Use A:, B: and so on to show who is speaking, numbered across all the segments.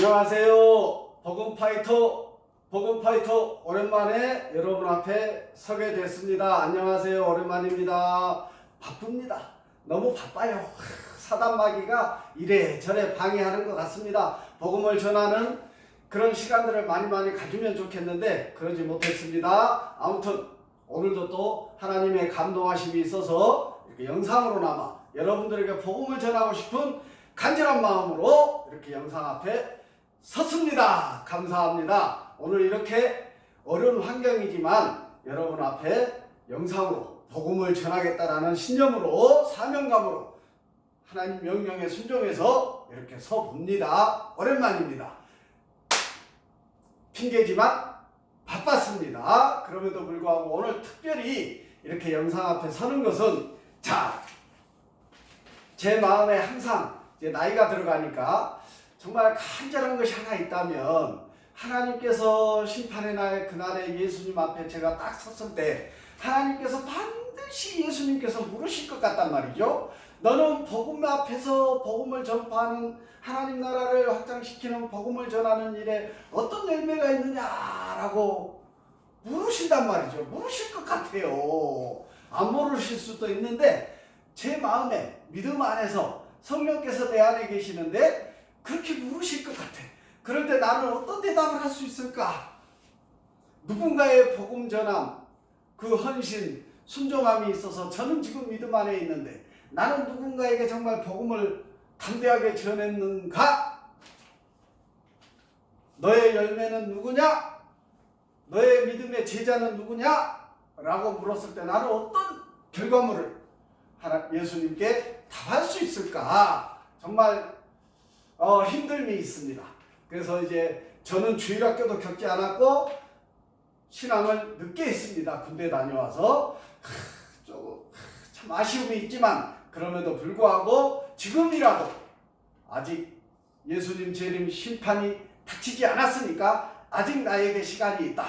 A: 안녕하세요. 복음파이터 오랜만에 여러분 앞에 서게 됐습니다. 안녕하세요. 오랜만입니다. 바쁩니다. 너무 바빠요. 사단마귀가 이래저래 방해하는 것 같습니다. 복음을 전하는 그런 시간들을 많이 가지면 좋겠는데 그러지 못했습니다. 아무튼 오늘도 또 하나님의 감동하심이 있어서 이렇게 영상으로나마 여러분들에게 복음을 전하고 싶은 간절한 마음으로 이렇게 영상 앞에 섰습니다. 감사합니다. 오늘 이렇게 어려운 환경이지만 여러분 앞에 영상으로 복음을 전하겠다라는 신념으로 사명감으로 하나님 명령에 순종해서 이렇게 서봅니다. 오랜만입니다. 핑계지만 바빴습니다. 그럼에도 불구하고 오늘 특별히 이렇게 영상 앞에 서는 것은 제 마음에 항상 이제 나이가 들어가니까 정말 간절한 것이 하나 있다면 하나님께서 심판의 날 그날에 예수님 앞에 제가 딱 섰을 때 하나님께서 반드시 예수님께서 물으실 것 같단 말이죠. 너는 복음 앞에서 복음을 전파하는 하나님 나라를 확장시키는 복음을 전하는 일에 어떤 열매가 있느냐라고 물으신단 말이죠. 물으실 것 같아요. 안 물으실 수도 있는데 제 마음에 믿음 안에서 성령께서 내 안에 계시는데 그렇게 물으실 것 같아. 그럴 때 나는 어떤 대답을 할 수 있을까? 누군가의 복음 전함, 그 헌신, 순종함이 있어서 저는 지금 믿음 안에 있는데 나는 누군가에게 정말 복음을 담대하게 전했는가? 너의 열매는 누구냐? 너의 믿음의 제자는 누구냐? 라고 물었을 때 나는 어떤 결과물을 예수님께 답할 수 있을까? 정말 힘듦이 있습니다. 그래서 이제 저는 주일학교도 겪지 않았고 신앙을 늦게 했습니다. 군대 다녀와서 조금 참 아쉬움이 있지만 그럼에도 불구하고 지금이라도 아직 예수님 재림 심판이 닥치지 않았으니까 아직 나에게 시간이 있다.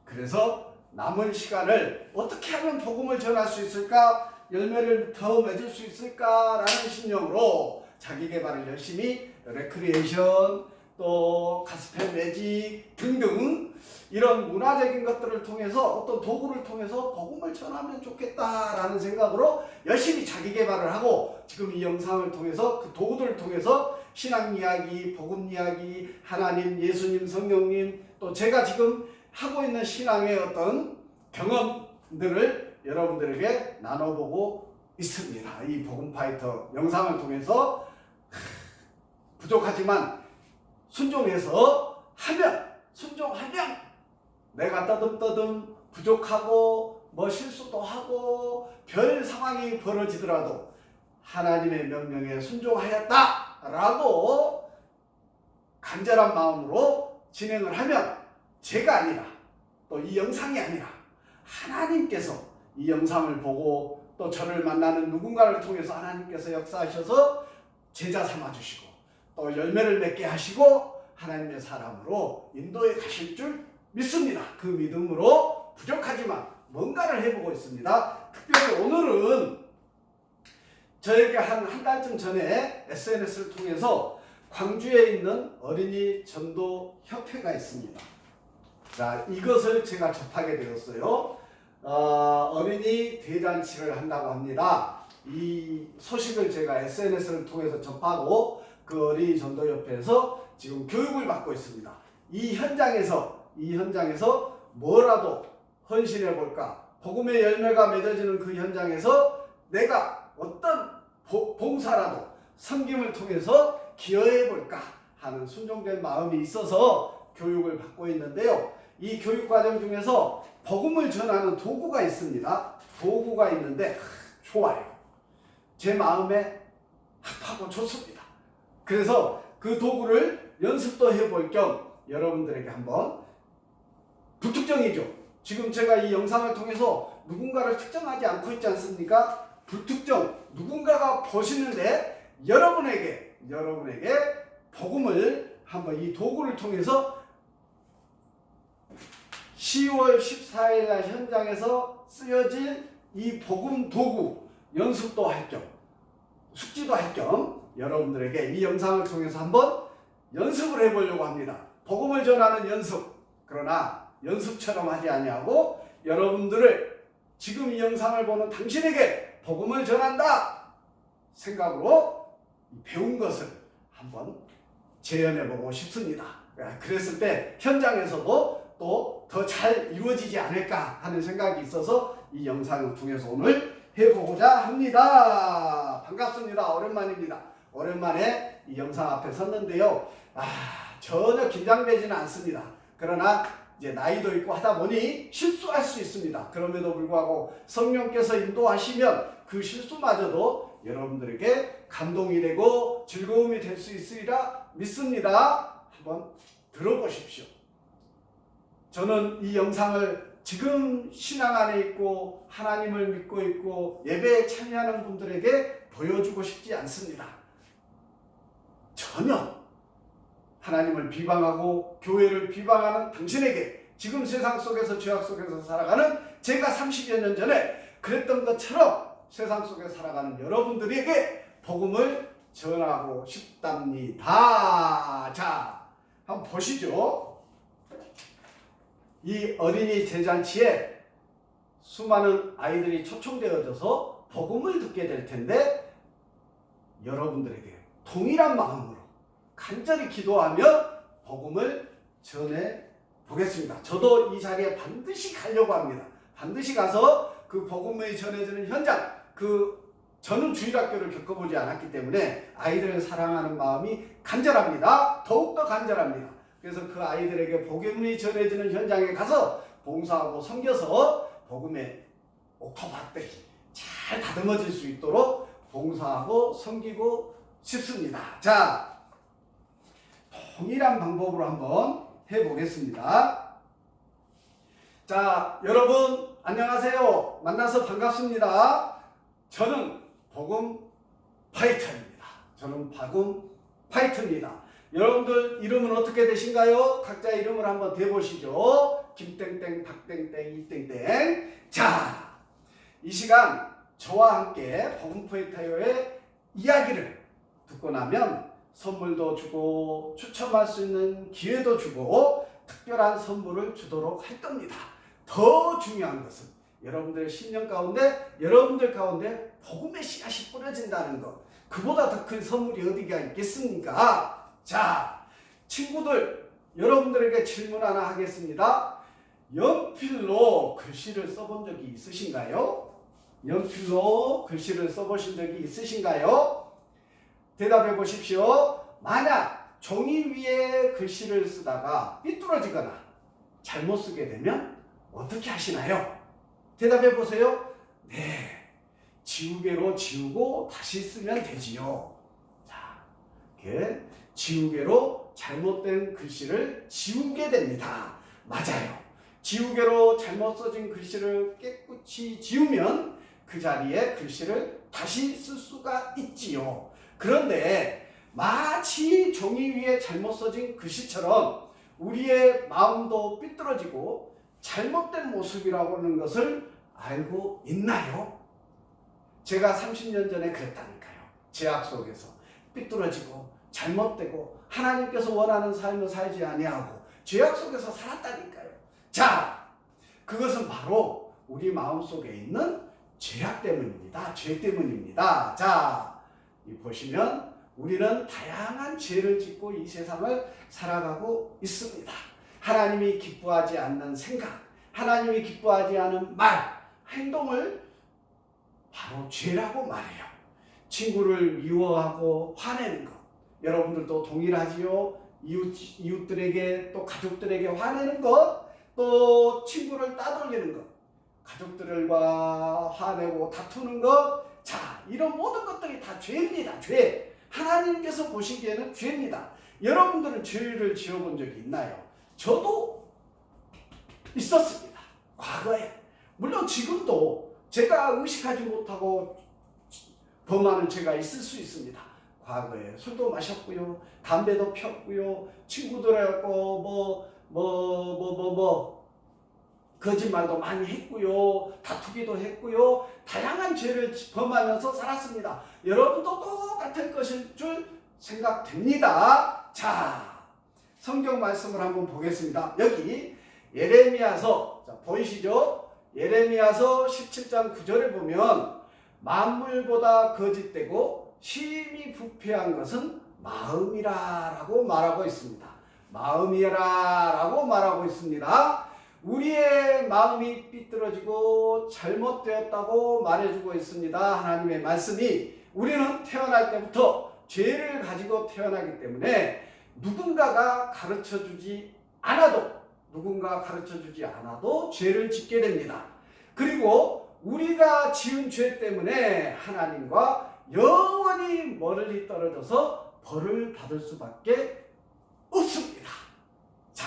A: 그래서 남은 시간을 어떻게 하면 복음을 전할 수 있을까? 열매를 더 맺을 수 있을까라는 신념으로 자기개발을 열심히 레크리에이션 또 가스펠 매직 등등 이런 문화적인 것들을 통해서 어떤 도구를 통해서 복음을 전하면 좋겠다라는 생각으로 열심히 자기개발을 하고 지금 이 영상을 통해서 그 도구들을 통해서 신앙 이야기, 복음 이야기, 하나님, 예수님, 성령님 또 제가 지금 하고 있는 신앙의 어떤 경험들을 여러분들에게 나눠보고 있습니다. 이 복음파이터 영상을 통해서 부족하지만 순종하면 내가 떠듬 부족하고 실수도 하고 별 상황이 벌어지더라도 하나님의 명령에 순종하였다라고 간절한 마음으로 진행을 하면 제가 아니라 또 이 영상이 아니라 하나님께서 이 영상을 보고 또 저를 만나는 누군가를 통해서 하나님께서 역사하셔서 제자 삼아주시고 또 열매를 맺게 하시고 하나님의 사람으로 인도해 가실 줄 믿습니다. 그 믿음으로 부족하지만 뭔가를 해보고 있습니다. 특별히 오늘은 저에게 한 달쯤 전에 SNS를 통해서 광주에 있는 어린이 전도 협회가 있습니다. 자, 이것을 제가 접하게 되었어요. 어린이 대잔치를 한다고 합니다. 이 소식을 제가 SNS를 통해서 접하고 그 어린이 전도협회에서 지금 교육을 받고 있습니다. 이 현장에서 뭐라도 헌신해 볼까? 복음의 열매가 맺어지는 그 현장에서 내가 어떤 봉사라도 섬김을 통해서 기여해 볼까 하는 순종된 마음이 있어서 교육을 받고 있는데요. 이 교육 과정 중에서 복음을 전하는 도구가 있습니다. 도구가 있는데 좋아요. 제 마음에 합하고 좋습니다. 그래서 그 도구를 연습도 해볼 겸 여러분들에게 한번 불특정이죠. 지금 제가 이 영상을 통해서 누군가를 특정하지 않고 있지 않습니까? 불특정 누군가가 보시는데 여러분에게 복음을 한번 이 도구를 통해서 10월 14일 날 현장에서 쓰여질 이 복음 도구 연습도 할 겸 숙지도 할 겸 여러분들에게 이 영상을 통해서 한번 연습을 해보려고 합니다. 복음을 전하는 연습. 그러나 연습처럼 하지 아니하고 여러분들을 지금 이 영상을 보는 당신에게 복음을 전한다 생각으로 배운 것을 한번 재현해보고 싶습니다. 그랬을 때 현장에서도 또 더 잘 이루어지지 않을까 하는 생각이 있어서 이 영상을 통해서 오늘 해보고자 합니다. 반갑습니다. 오랜만입니다. 오랜만에 이 영상 앞에 섰는데요. 전혀 긴장되지는 않습니다. 그러나 이제 나이도 있고 하다 보니 실수할 수 있습니다. 그럼에도 불구하고 성령께서 인도하시면 그 실수마저도 여러분들에게 감동이 되고 즐거움이 될 수 있으리라 믿습니다. 한번 들어보십시오. 저는 이 영상을 지금 신앙 안에 있고 하나님을 믿고 있고 예배에 참여하는 분들에게 보여주고 싶지 않습니다. 전혀 하나님을 비방하고 교회를 비방하는 당신에게 지금 세상 속에서 죄악 속에서 살아가는 제가 30여 년 전에 그랬던 것처럼 세상 속에 살아가는 여러분들에게 복음을 전하고 싶답니다. 자, 한번 보시죠. 이 어린이 대잔치에 수많은 아이들이 초청되어져서 복음을 듣게 될 텐데 여러분들에게 동일한 마음으로 간절히 기도하며 복음을 전해 보겠습니다. 저도 이 자리에 반드시 가려고 합니다. 반드시 가서 그 복음이 전해지는 현장, 저는 주일학교를 겪어보지 않았기 때문에 아이들을 사랑하는 마음이 간절합니다. 더욱더 간절합니다. 그래서 그 아이들에게 복음이 전해지는 현장에 가서 봉사하고 섬겨서 복음의 옥토밭들이 잘 다듬어질 수 있도록 봉사하고 섬기고 싶습니다. 자, 동일한 방법으로 한번 해보겠습니다. 자, 여러분 안녕하세요. 만나서 반갑습니다. 저는 복음 파이터입니다. 여러분들 이름은 어떻게 되신가요? 각자 이름을 한번 대보시죠. 김땡땡, 박땡땡, 이땡땡. 자, 이 시간 저와 함께 복음 파이터의 이야기를 듣고 나면 선물도 주고 추첨할 수 있는 기회도 주고 특별한 선물을 주도록 할 겁니다. 더 중요한 것은 여러분들의 신령 가운데, 여러분들 가운데 복음의 씨앗이 뿌려진다는 것. 그보다 더 큰 선물이 어디가 있겠습니까? 자, 친구들, 여러분들에게 질문 하나 하겠습니다. 연필로 글씨를 써본 적이 있으신가요? 연필로 글씨를 써보신 적이 있으신가요? 대답해 보십시오. 만약 종이 위에 글씨를 쓰다가 삐뚤어지거나 잘못 쓰게 되면 어떻게 하시나요? 대답해 보세요. 네, 지우개로 지우고 다시 쓰면 되지요. 자, 이렇게 지우개로 잘못된 글씨를 지우게 됩니다. 맞아요. 지우개로 잘못 써진 글씨를 깨끗이 지우면 그 자리에 글씨를 다시 쓸 수가 있지요. 그런데 마치 종이 위에 잘못 써진 글씨처럼 우리의 마음도 삐뚤어지고 잘못된 모습이라고 하는 것을 알고 있나요? 제가 30년 전에 그랬다니까요. 죄악 속에서 삐뚤어지고 잘못되고 하나님께서 원하는 삶을 살지 아니하고 죄악 속에서 살았다니까요. 자, 그것은 바로 우리 마음속에 있는 죄악 때문입니다. 죄 때문입니다. 자, 보시면 우리는 다양한 죄를 짓고 이 세상을 살아가고 있습니다. 하나님이 기뻐하지 않는 생각, 하나님이 기뻐하지 않은 말, 행동을 바로 죄라고 말해요. 친구를 미워하고 화내는 것, 여러분들도 동일하지요. 이웃들에게 또 가족들에게 화내는 것, 또 친구를 따돌리는 것, 가족들과 화내고 다투는 것, 자, 이런 모든 것들이 다 죄입니다. 죄. 하나님께서 보시기에는 죄입니다. 여러분들은 죄를 지어본 적이 있나요? 저도 있었습니다. 과거에. 물론 지금도 제가 의식하지 못하고 범하는 죄가 있을 수 있습니다. 과거에 술도 마셨고요, 담배도 폈고요, 친구들하고 거짓말도 많이 했고요, 다투기도 했고요, 다양한 죄를 범하면서 살았습니다. 여러분도 똑같을 것일 줄 생각됩니다. 자, 성경 말씀을 한번 보겠습니다. 여기 예레미야서, 자, 보이시죠? 예레미야서 17장 9절에 보면 만물보다 거짓되고 심히 부패한 것은 마음이라 라고 말하고 있습니다. 마음이라 라고 말하고 있습니다. 우리의 마음이 삐뚤어지고 잘못되었다고 말해주고 있습니다. 하나님의 말씀이. 우리는 태어날 때부터 죄를 가지고 태어나기 때문에 누군가가 가르쳐주지 않아도 죄를 짓게 됩니다. 그리고 우리가 지은 죄 때문에 하나님과 영원히 멀리 떨어져서 벌을 받을 수밖에 없습니다. 자,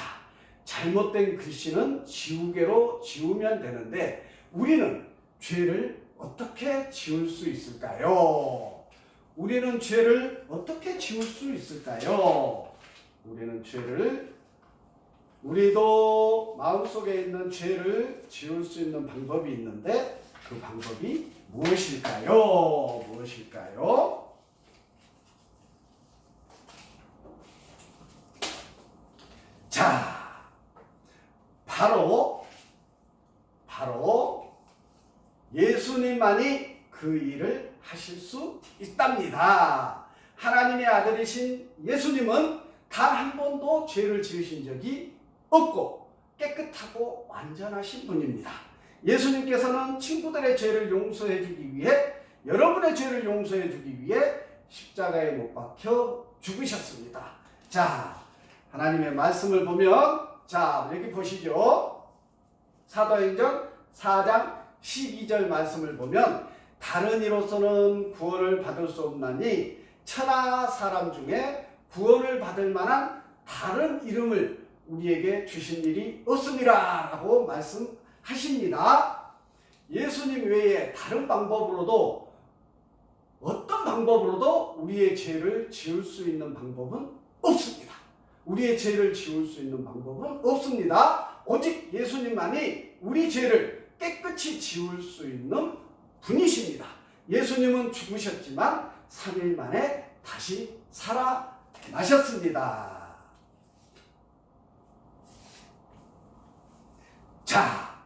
A: 잘못된 글씨는 지우개로 지우면 되는데 우리는 죄를 어떻게 지울 수 있을까요? 우리도 마음속에 있는 죄를 지울 수 있는 방법이 있는데 그 방법이 무엇일까요? 자, 바로 예수님만이 그 일을 하실 수 있답니다. 하나님의 아들이신 예수님은 단 한 번도 죄를 지으신 적이 없고 깨끗하고 완전하신 분입니다. 예수님께서는 친구들의 죄를 용서해 주기 위해, 여러분의 죄를 용서해 주기 위해 십자가에 못 박혀 죽으셨습니다. 자, 하나님의 말씀을 보면, 자, 여기 보시죠. 사도행전 4장 12절 말씀을 보면 다른 이로서는 구원을 받을 수 없나니 천하 사람 중에 구원을 받을 만한 다른 이름을 우리에게 주신 일이 없음이라 라고 말씀하십니다. 예수님 외에 다른 방법으로도, 어떤 방법으로도 우리의 죄를 지울 수 있는 방법은 없습니다. 오직 예수님만이 우리 죄를 깨끗이 지울 수 있는 분이십니다. 예수님은 죽으셨지만 3일 만에 다시 살아나셨습니다. 자,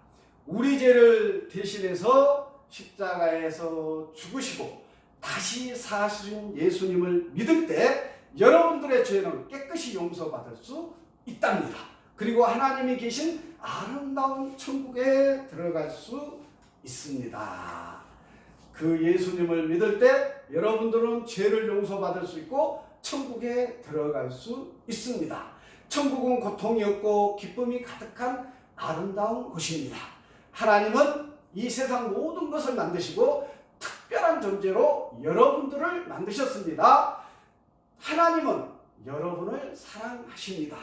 A: 우리 죄를 대신해서 십자가에서 죽으시고 다시 사신 예수님을 믿을 때 여러분들의 죄는 깨끗이 용서받을 수 있답니다. 그리고 하나님이 계신 아름다운 천국에 들어갈 수 있습니다. 그 예수님을 믿을 때 여러분들은 죄를 용서받을 수 있고 천국에 들어갈 수 있습니다. 천국은 고통이 없고 기쁨이 가득한 아름다운 곳입니다. 하나님은 이 세상 모든 것을 만드시고 특별한 존재로 여러분들을 만드셨습니다. 하나님은 여러분을 사랑하십니다.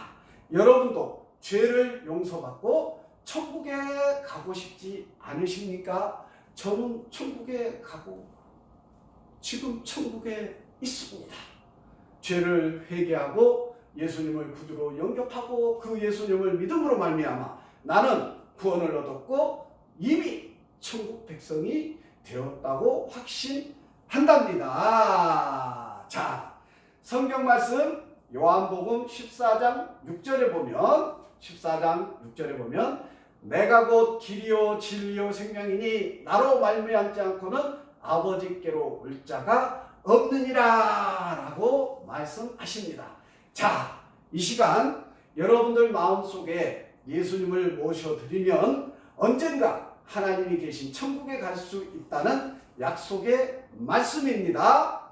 A: 여러분도 죄를 용서받고 천국에 가고 싶지 않으십니까? 저는 천국에 가고 지금 천국에 있습니다. 죄를 회개하고 예수님을 구주로 영접하고 그 예수님을 믿음으로 말미암아 나는 구원을 얻었고 이미 천국 백성이 되었다고 확신한답니다. 자, 성경 말씀 요한복음 14장 6절에 보면 내가 곧 길이요 진리요 생명이니 나로 말미암지 않고는 아버지께로 올 자가 없느니라 라고 말씀하십니다. 자, 이 시간 여러분들 마음속에 예수님을 모셔드리면 언젠가 하나님이 계신 천국에 갈 수 있다는 약속의 말씀입니다.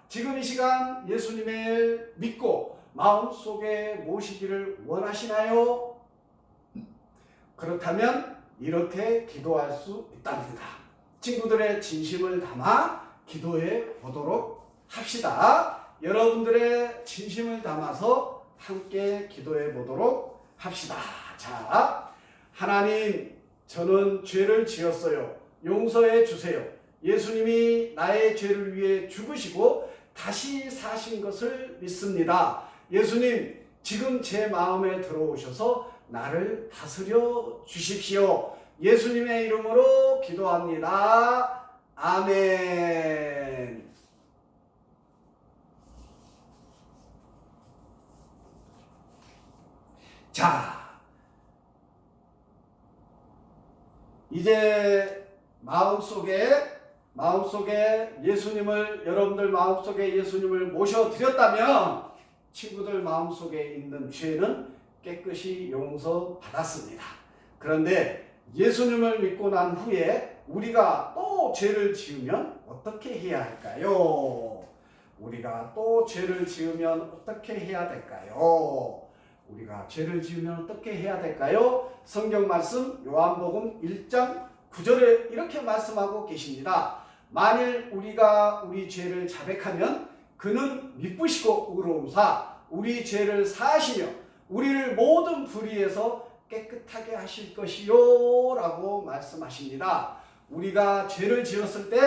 A: 지금 이 시간 예수님을 믿고 마음속에 모시기를 원하시나요? 그렇다면 이렇게 기도할 수 있답니다. 친구들의 진심을 담아 기도해 보도록 합시다. 여러분들의 진심을 담아서 함께 기도해 보도록 합시다. 자, 하나님, 저는 죄를 지었어요. 용서해 주세요. 예수님이 나의 죄를 위해 죽으시고 다시 사신 것을 믿습니다. 예수님, 지금 제 마음에 들어오셔서 나를 다스려 주십시오. 예수님의 이름으로 기도합니다. 아멘. 자, 이제 마음속에 예수님을, 여러분들 마음속에 예수님을 모셔드렸다면 친구들 마음속에 있는 죄는 깨끗이 용서받았습니다. 그런데 예수님을 믿고 난 후에 우리가 또 죄를 지으면 어떻게 해야 할까요? 우리가 또 죄를 지으면 어떻게 해야 될까요? 우리가 죄를 지으면 어떻게 해야 될까요? 성경 말씀 요한복음 1장 9절에 이렇게 말씀하고 계십니다. 만일 우리가 우리 죄를 자백하면 그는 미쁘시고 의로우사 우리 죄를 사하시며 우리를 모든 불의에서 깨끗하게 하실 것이요 라고 말씀하십니다. 우리가 죄를 지었을 때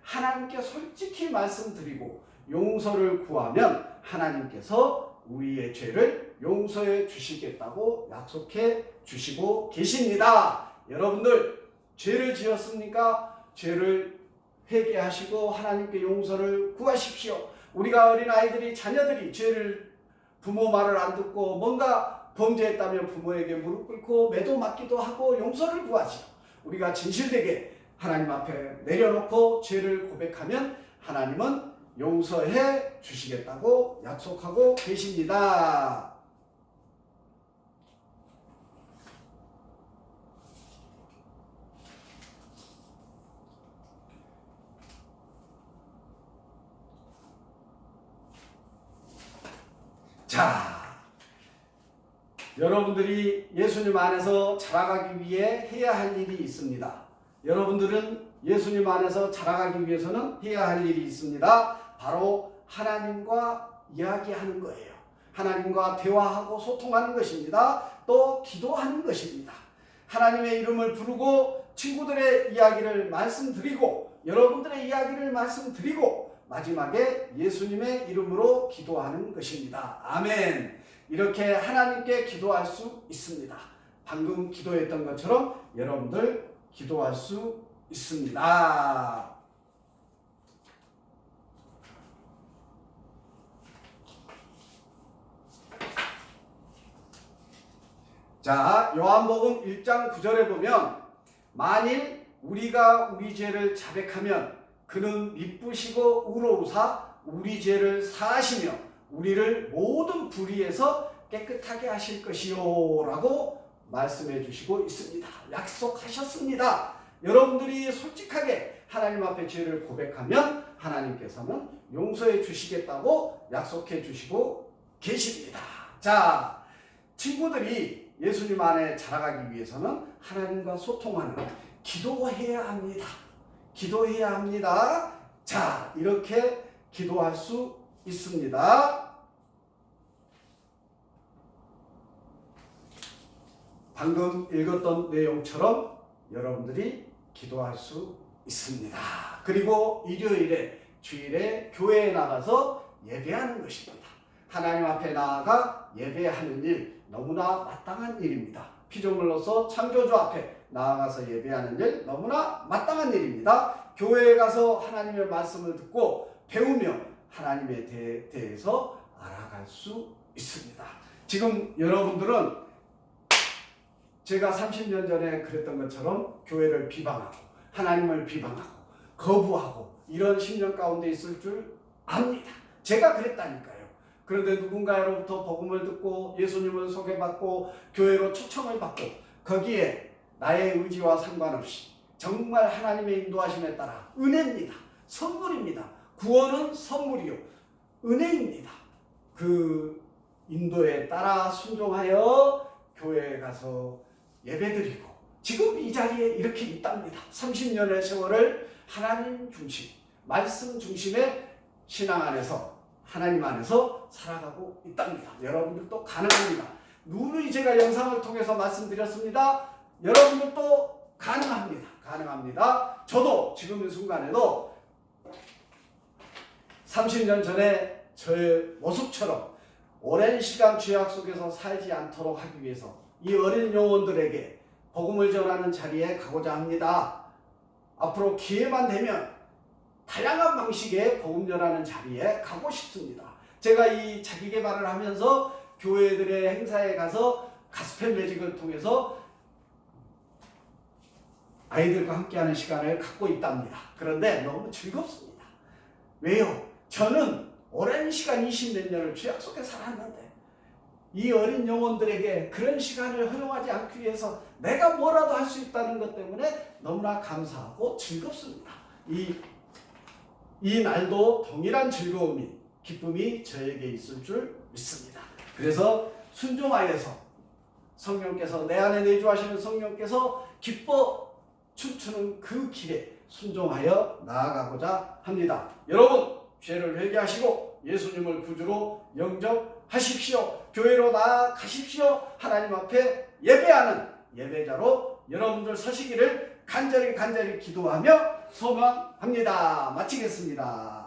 A: 하나님께 솔직히 말씀드리고 용서를 구하면 하나님께서 우리의 죄를 용서해 주시겠다고 약속해 주시고 계십니다. 여러분들 죄를 지었습니까? 죄를 회개하시고 하나님께 용서를 구하십시오. 우리가 어린아이들이, 자녀들이 죄를, 부모 말을 안 듣고 뭔가 범죄했다면 부모에게 무릎 꿇고 매도 맞기도 하고 용서를 구하지요. 우리가 진실되게 하나님 앞에 내려놓고 죄를 고백하면 하나님은 용서해 주시겠다고 약속하고 계십니다. 자, 여러분들이 예수님 안에서 자라가기 위해 해야 할 일이 있습니다. 여러분들은 예수님 안에서 자라가기 위해서는 해야 할 일이 있습니다. 바로 하나님과 이야기하는 거예요. 하나님과 대화하고 소통하는 것입니다. 또 기도하는 것입니다. 하나님의 이름을 부르고 친구들의 이야기를 말씀드리고 여러분들의 이야기를 말씀드리고 마지막에 예수님의 이름으로 기도하는 것입니다. 아멘. 이렇게 하나님께 기도할 수 있습니다. 방금 기도했던 것처럼 여러분들 기도할 수 있습니다. 자, 요한복음 1장 9절에 보면 만일 우리가 우리 죄를 자백하면 그는 미쁘시고 의로우사 우리 죄를 사하시며 우리를 모든 불의에서 깨끗하게 하실 것이요 라고 말씀해 주시고 있습니다. 약속하셨습니다. 여러분들이 솔직하게 하나님 앞에 죄를 고백하면 하나님께서는 용서해 주시겠다고 약속해 주시고 계십니다. 자, 친구들이 예수님 안에 자라가기 위해서는 하나님과 소통하는, 기도해야 합니다. 기도해야 합니다. 자, 이렇게 기도할 수 있습니다. 방금 읽었던 내용처럼 여러분들이 기도할 수 있습니다. 그리고 일요일에, 주일에 교회에 나가서 예배하는 것입니다. 하나님 앞에 나아가 예배하는 일 너무나 마땅한 일입니다. 피조물로서 창조주 앞에 나아가서 예배하는 일 너무나 마땅한 일입니다. 교회에 가서 하나님의 말씀을 듣고 배우며 하나님에 대해서 알아갈 수 있습니다. 지금 여러분들은 제가 30년 전에 그랬던 것처럼 교회를 비방하고 하나님을 비방하고 거부하고 이런 10년 가운데 있을 줄 압니다. 제가 그랬다니까요. 그런데 누군가로부터 복음을 듣고 예수님을 소개받고 교회로 초청을 받고 거기에 나의 의지와 상관없이 정말 하나님의 인도하심에 따라 은혜입니다. 선물입니다. 구원은 선물이요 은혜입니다. 그 인도에 따라 순종하여 교회에 가서 예배드리고 지금 이 자리에 이렇게 있답니다. 30년의 세월을 하나님 중심, 말씀 중심의 신앙 안에서 하나님 안에서 살아가고 있답니다. 여러분들도 가능합니다. 누누이 제가 영상을 통해서 말씀드렸습니다. 여러분들도 가능합니다. 가능합니다. 저도 지금 이 순간에도 30년 전에 저의 모습처럼 오랜 시간 죄악 속에서 살지 않도록 하기 위해서 이 어린 영혼들에게 복음을 전하는 자리에 가고자 합니다. 앞으로 기회만 되면 다양한 방식의 복음 전하는 자리에 가고 싶습니다. 제가 이 자기개발을 하면서 교회들의 행사에 가서 가스펠 매직을 통해서 아이들과 함께하는 시간을 갖고 있답니다. 그런데 너무 즐겁습니다. 왜요? 저는 오랜 시간 20몇 년을 주 약속에 살았는데 이 어린 영혼들에게 그런 시간을 허용하지 않기 위해서 내가 뭐라도 할 수 있다는 것 때문에 너무나 감사하고 즐겁습니다. 이 날도 동일한 즐거움이, 기쁨이 저에게 있을 줄 믿습니다. 그래서 순종하여서 성령께서 내 안에 내주하시는 성령께서 기뻐 춤추는 그 길에 순종하여 나아가고자 합니다. 여러분, 죄를 회개하시고 예수님을 구주로 영접하십시오. 교회로 나아가십시오. 하나님 앞에 예배하는 예배자로 여러분들 서시기를 간절히 기도하며 소망합니다. 마치겠습니다.